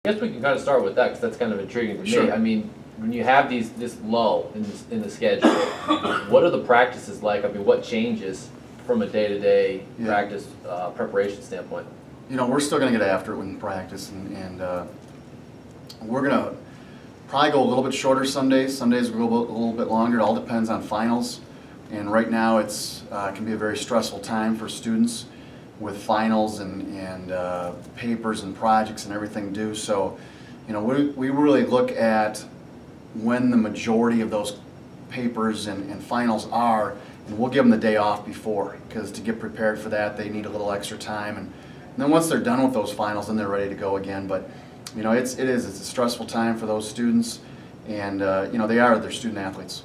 I guess we can kind of start with that because that's kind of intriguing to me. Sure. I mean, when you have this lull in the schedule, what are the practices like? I mean, what changes from a day-to-day practice preparation standpoint? We're still going to get after it in practice, and we're going to probably go a little bit shorter some days. Some days we'll go a little bit longer. It all depends on finals. And right now it's can be a very stressful time for students with finals and papers and projects and everything due. So, we really look at when the majority of those papers and finals are, and we'll give them the day off before, because to get prepared for that they need a little extra time. And then once they're done with those finals, then they're ready to go again. But it's a stressful time for those students, and they're student athletes.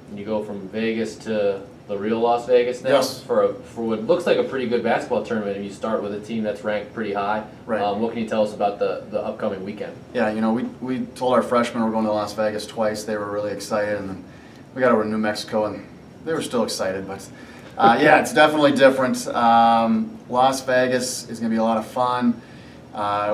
And you go from Vegas to the real Las Vegas now. Yes. For what looks like a pretty good basketball tournament, and you start with a team that's ranked pretty high. Right. What can you tell us about the upcoming weekend? Yeah, we told our freshmen we're going to Las Vegas twice. They were really excited, and then we got over to New Mexico, and they were still excited. But it's definitely different. Las Vegas is going to be a lot of fun.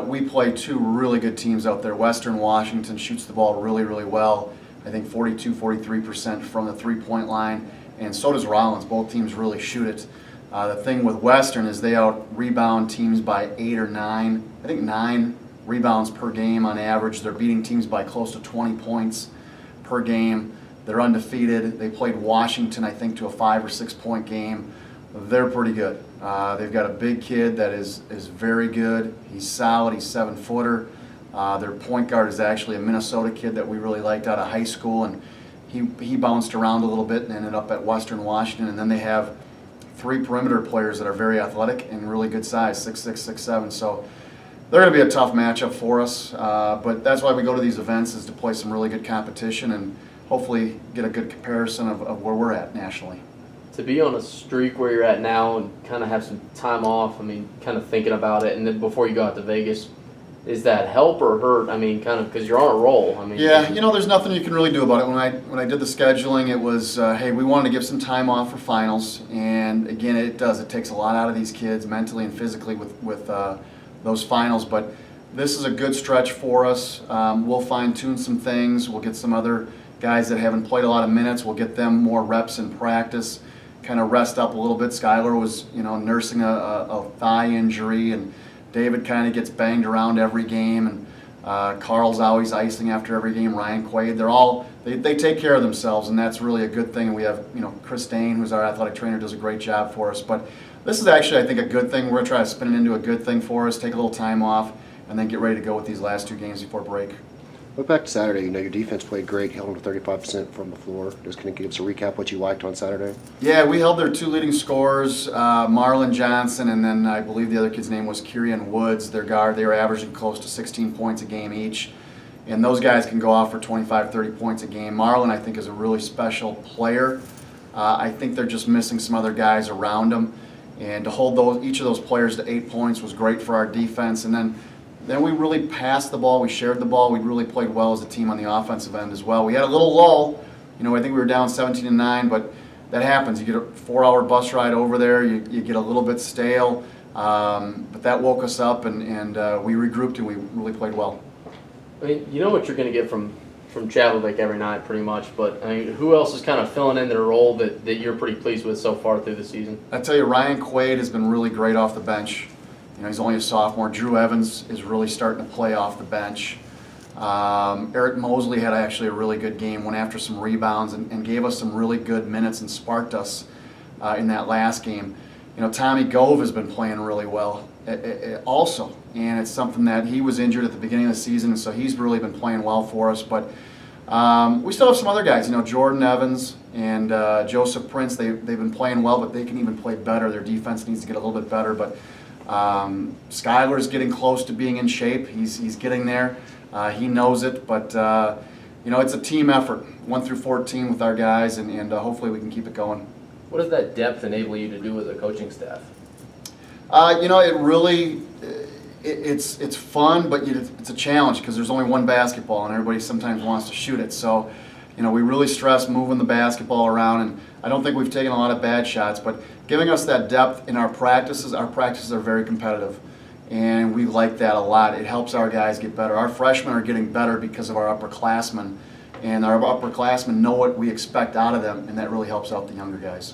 We play two really good teams out there. Western Washington shoots the ball really, really well. I think 43% from the three-point line, and so does Rollins. Both teams really shoot it. The thing with Western is they out-rebound teams by 8 or 9. I think 9 rebounds per game on average. They're beating teams by close to 20 points per game. They're undefeated. They played Washington, I think, to a 5 or 6 point game. They're pretty good. They've got a big kid that is very good. He's solid. He's 7-footer. Their point guard is actually a Minnesota kid that we really liked out of high school, and he bounced around a little bit and ended up at Western Washington. And then they have 3 perimeter players that are very athletic and really good size, 6'6", 6'7". So they're going to be a tough matchup for us. But that's why we go to these events, is to play some really good competition and hopefully get a good comparison of where we're at nationally. To be on a streak where you're at now and kind of have some time off, I mean, kind of thinking about it, and then before you go out to Vegas, is that help or hurt? I mean, kind of, because you're on a roll. I mean, yeah, there's nothing you can really do about it. When I did the scheduling, it was, hey, we wanted to give some time off for finals, and again, it takes a lot out of these kids mentally and physically with those finals. But this is a good stretch for us. We'll fine-tune some things. We'll get some other guys that haven't played a lot of minutes. We'll get them more reps in practice, kind of rest up a little bit. Skylar was, nursing a thigh injury, and David kind of gets banged around every game, and Carl's always icing after every game. Ryan Quaid, they take care of themselves, and that's really a good thing. And we have, Chris Dane, who's our athletic trainer, does a great job for us. But this is actually, I think, a good thing. We're going to try to spin it into a good thing for us, take a little time off, and then get ready to go with these last 2 games before break. Look back to Saturday. Your defense played great, held them to 35% from the floor. Just can you give us a recap what you liked on Saturday? Yeah, we held their 2 leading scorers, Marlon Johnson, and then I believe the other kid's name was Kirian Woods, their guard. They were averaging close to 16 points a game each. And those guys can go off for 25, 30 points a game. Marlon, I think, is a really special player. I think they're just missing some other guys around him. And to hold each of those players to 8 points was great for our defense. And then we really passed the ball. We shared the ball. We really played well as a team on the offensive end as well. We had a little lull. I think we were down 17-9, but that happens. You get a 4-hour bus ride over there. You get a little bit stale. But that woke us up, and we regrouped, and we really played well. I mean, you know what you're going to get from Chavlovic every night, pretty much. But I mean, who else is kind of filling in their role that you're pretty pleased with so far through the season? I tell you, Ryan Quaid has been really great off the bench. He's only a sophomore. Drew Evans is really starting to play off the bench. Eric Mosley had actually a really good game, went after some rebounds and gave us some really good minutes and sparked us in that last game. Tommy Gove has been playing really well also, and it's something that he was injured at the beginning of the season, and so he's really been playing well for us. But we still have some other guys, Jordan Evans and Joseph Prince. They've been playing well, but they can even play better. Their defense needs to get a little bit better, but Skylar's getting close to being in shape. He's getting there. He knows it, but it's a team effort, 1 through 14 with our guys, and hopefully we can keep it going. What does that depth enable you to do as a coaching staff? It really it's fun, but it's a challenge because there's only one basketball, and everybody sometimes wants to shoot it. So, we really stress moving the basketball around, and I don't think we've taken a lot of bad shots, but giving us that depth in our practices are very competitive. and we like that a lot. It helps our guys get better. Our freshmen are getting better because of our upperclassmen, and our upperclassmen know what we expect out of them, and that really helps out the younger guys.